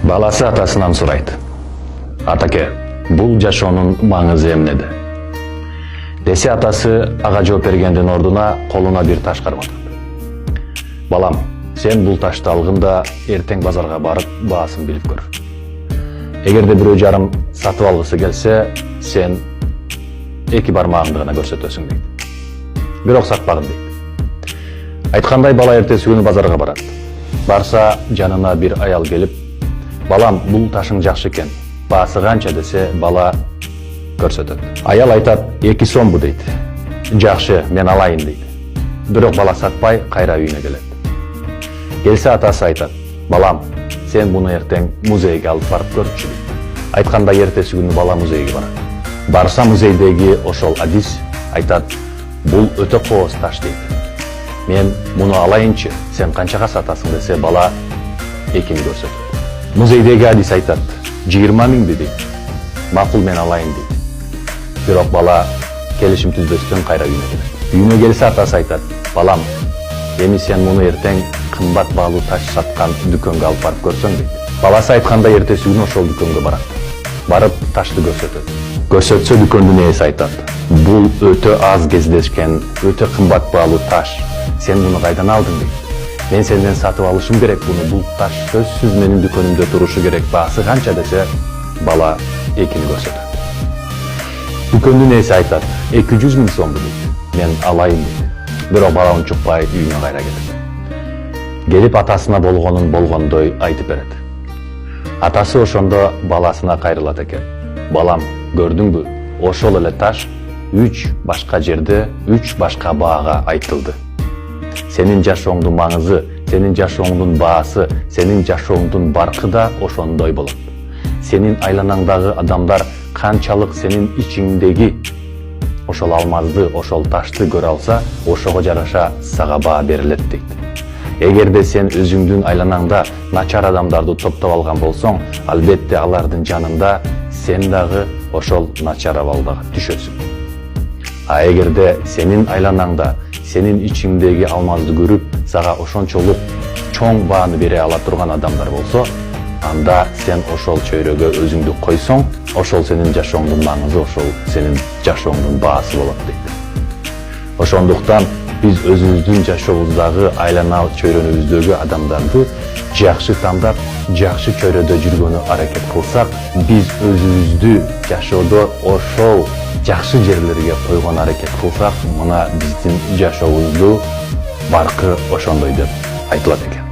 Баласы атасынан сурайт. Атаке, бул жашоонун маңызы эмнеде? Десе атасы ага жооп бергендин ордуна колуна бир таш карап атат. Балам, сен бул ташты алгында эртең базарга барып баасын билип көр. Эгерде бирөө жарым сатып алгысы келсе, сен 2 бармагыңды гана көрсөтөсүң дейт. Бирок сатпагын дейт. Айткандай бала эртеси күнү базарга барат. Барса жанына бир аял келип, балам, бул ташың жакшы экен, баасы канча десе, бала көрсөтөт. Аял айтат, 2 сомбу дейт. Жакшы, мен алайын дейт. Бирок бала сатпай кайра үйүнө келет. Келсе атасы айтат, балам, сен муну эртең музейге алып барып көрчү дейт. Айтканда эртеси күнү бала музейге барат. Барса музейдеги ошол адис айтат, бул өтө кооз таш дейт. Мен муну алайынчы, сен канчага сатасың десе, бала 2-ни көрсөтөт. Музейдеги адис айтат, 20 миңби дейт. Макул, мен алайын дейт. Бирок бала келишим түзбөстөн кайра үйүнө келет. Үйүнө келсе атасы айтат, балам, эми сен муну эртең кымбат баалуу таш саткан дүкөнгө алып барып көрсөң дейт. Баласы айтканда эртеси күнү ошол дүкөнгө барат. Барып ташты көрсөтөт. Көрсөтсө дүкөндүн ээси айтат, бул өтө аз кездешкен, өтө кымбат баалуу таш. Сен муну кайдан алдың дейт. Мен сенден сатып алышым керек буну, бул таш сөзсүз менин дүкөнүмдө турушу керек, баасы канча десе, бала 2-ни көрсөтөт. Дүкөндүн ээси айтат, 200 миң сомбу дейт. Мен алайын дейт. Бирок бала унчукпай үйүнө кайра кетет. Келип атасына болгонун болгондой айтып берет. Атасы ошондо баласына кайрылат экен. Балам, көрдүңбү? Ошол эле таш 3 башка жерде 3 башка баага айтылды. Сенин жашооңдун маңызы, сенин жашооңдун баасы, сенин жашооңдун баркы да ошондой болот. Сенин айланаңдагы адамдар канчалык сенин ичиңдеги ошол алмазды, ошол ташты көрө алса, ошого жараша сага баа берилет дейт. Эгерде сен өзүңдүн айланаңда начар адамдарды топтоп алган болсоң, албетте алардын жанында сен дагы ошол начар абалга түшөсүң. А эгерде сенин айланаңда сенин ичиңдеги алмазды көрүп, сага ошончолук чоң бааны бере ала турган адамдар болсо, анда сен ошол чөйрөгө өзүңдү койсоң, ошол сенин жашооңдун маңызы, ошол сенин жашооңдун баасы болот дейт. Ошондуктан биз өзүбүздүн жашообуздагы айлана чөйрөнүбүздөгү адамдарды жакшы тандап, жакшы чөйрөдө жүргөнү аракет кылсак, биз өзүбүздү жашоодо ошол жакшы жерлерге койгон аракет кылсак, мына биздин жашообузду баркы ошондой деп айтылат экен.